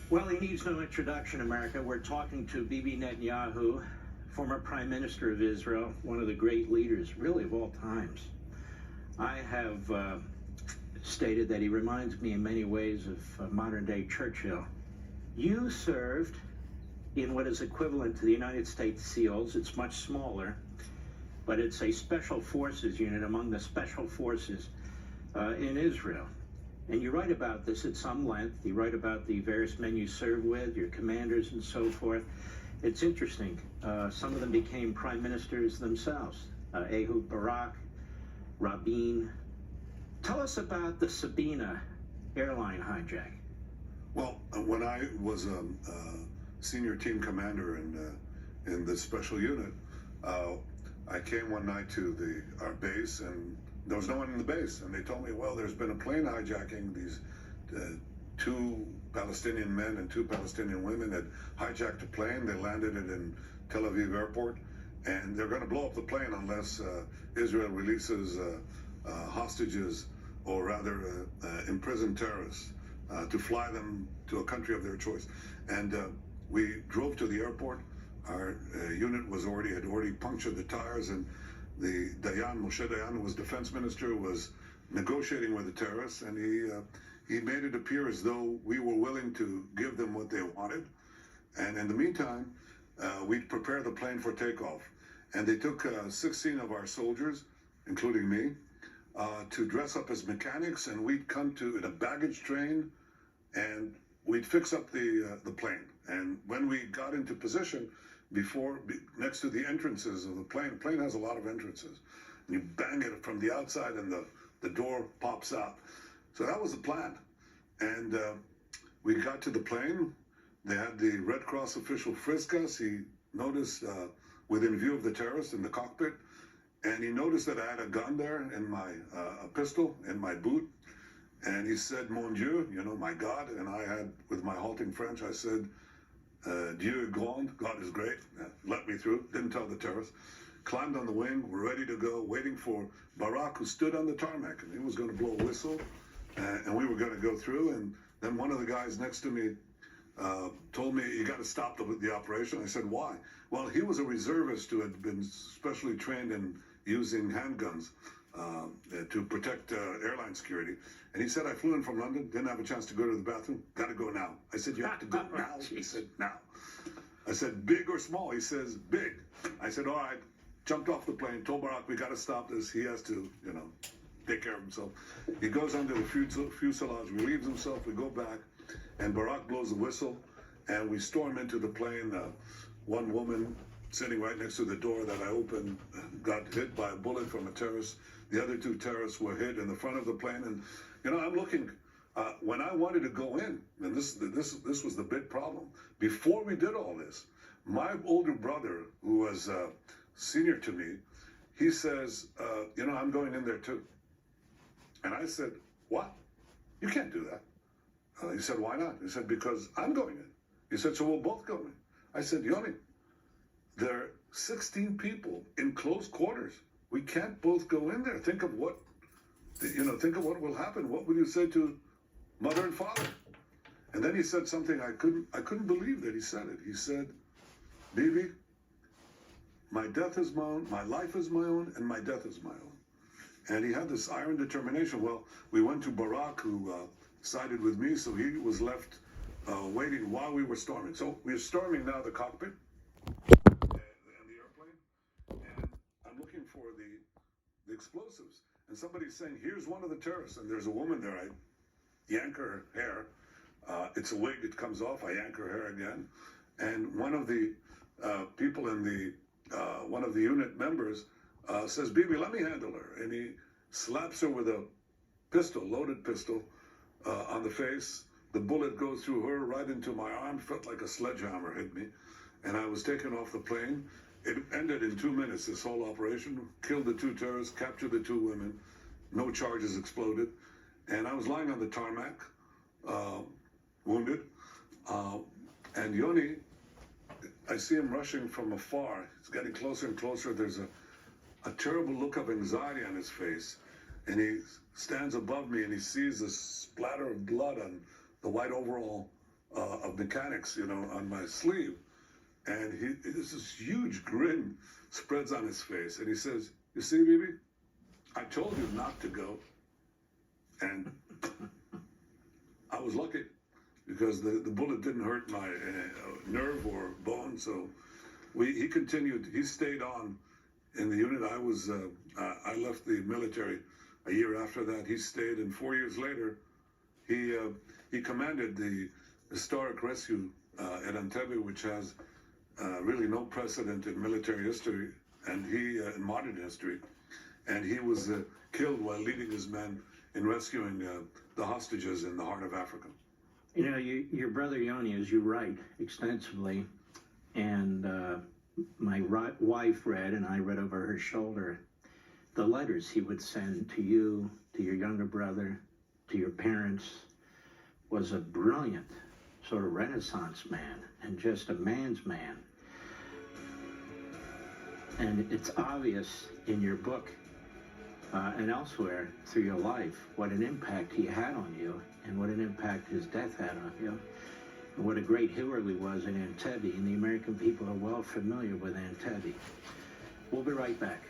Well, he needs no introduction, America. We're talking to Bibi Netanyahu, former Prime Minister of Israel, one of the great leaders, really, of all times. I have stated that he reminds me in many ways of modern-day Churchill. You served in what is equivalent to the United States SEALs. It's much smaller, but it's a special forces unit among the special forces in Israel. And you write about this at some length. You write about the various men you served with, your commanders and so forth. It's interesting. Some of them became prime ministers themselves. Ehud Barak, Rabin. Tell us about the Sabina airline hijack. Well, when I was a senior team commander in the special unit, I came one night to our base, and there was no one in the base. And they told me, well, there's been a plane hijacking. These two Palestinian men and two Palestinian women had hijacked a plane. They landed it in Tel Aviv airport, and they're going to blow up the plane unless Israel releases hostages, or rather imprisoned terrorists, to fly them to a country of their choice. And we drove to the airport. Our unit had already punctured the tires, and the Moshe Dayan, who was defense minister, was negotiating with the terrorists, and he made it appear as though we were willing to give them what they wanted. And in the meantime, we'd prepare the plane for takeoff. And they took 16 of our soldiers, including me, to dress up as mechanics, and we'd come in a baggage train, and we'd fix up the plane. And when we got into position, next to the entrances of the plane has a lot of entrances. And you bang it from the outside, and the door pops out. So that was the plan. And we got to the plane. They had the Red Cross official frisk us. He noticed within view of the terrorists in the cockpit, and he noticed that I had a gun there in a pistol in my boot. And he said, "Mon Dieu," my God. And I had, with my halting French, I said, "Dieu est grand," God is great. Let me through. Didn't tell the terrorists. Climbed on the wing. We're ready to go, waiting for Barak, who stood on the tarmac, and he was going to blow a whistle, and we were going to go through. And then one of the guys next to me told me, "You got to stop the operation." I said, "Why?" Well, he was a reservist who had been specially trained in using handguns to protect airline security. And he said, "I flew in from London, didn't have a chance to go to the bathroom, got to go now." I said, "You have to go now?" He said, "Now." I said, "Big or small?" He says, "Big." I said, "All right." Jumped off the plane, told Barak, "We got to stop this. He has to, take care of himself." He goes under the fuselage, relieves himself. We go back, and Barak blows the whistle, and we storm into the plane. One woman sitting right next to the door that I opened got hit by a bullet from a terrorist. The other two terrorists were hit in the front of the plane. And, I'm looking, when I wanted to go in, and this was the big problem. Before we did all this, my older brother, who was senior to me, he says, "I'm going in there too." And I said, "What? You can't do that." He said, "Why not?" He said, "Because I'm going in." He said, "So we'll both go in." I said, "Yoni, there are 16 people in close quarters. We can't both go in there. Think of what will happen. What would you say to mother and father?" And then he said something I couldn't believe that he said it. He said, "Bibi, my death is my own, my life is my own, and my death is my own." And he had this iron determination. Well, we went to Barak, who sided with me, so he was left waiting while we were storming. So we're storming now the cockpit and the airplane, and I'm looking for the explosives. And somebody's saying, "Here's one of the terrorists." And there's a woman there. I yank her hair. It's a wig. It comes off. I yank her hair again. And one of the people one of the unit members says, "Bibi, let me handle her." And he slaps her with a loaded pistol, on the face. The bullet goes through her right into my arm. Felt like a sledgehammer hit me. And I was taken off the plane. It ended in 2 minutes, this whole operation. Killed the two terrorists, captured the two women. No charges exploded. And I was lying on the tarmac, wounded. And Yoni, I see him rushing from afar. He's getting closer and closer. There's a terrible look of anxiety on his face. And he stands above me, and he sees this splatter of blood on the white overall of mechanics, on my sleeve. And there's this huge grin spreads on his face. And he says, "You see, Bibi, I told you not to go." And I was lucky because the bullet didn't hurt my nerve or bone. So he continued. He stayed on in the unit. I left the military a year after that. He stayed, and 4 years later, he commanded the historic rescue at Entebbe, which has really no precedent in military history and in modern history. And he was killed while leading his men in rescuing the hostages in the heart of Africa. Your brother Yoni, as you write extensively, and my wife read, and I read over her shoulder, the letters he would send to you, to your younger brother, to your parents, was a brilliant sort of Renaissance man and just a man's man. And it's obvious in your book and elsewhere through your life what an impact he had on you and what an impact his death had on you. And what a great hero he was in Entebbe, and the American people are well familiar with Entebbe. We'll be right back.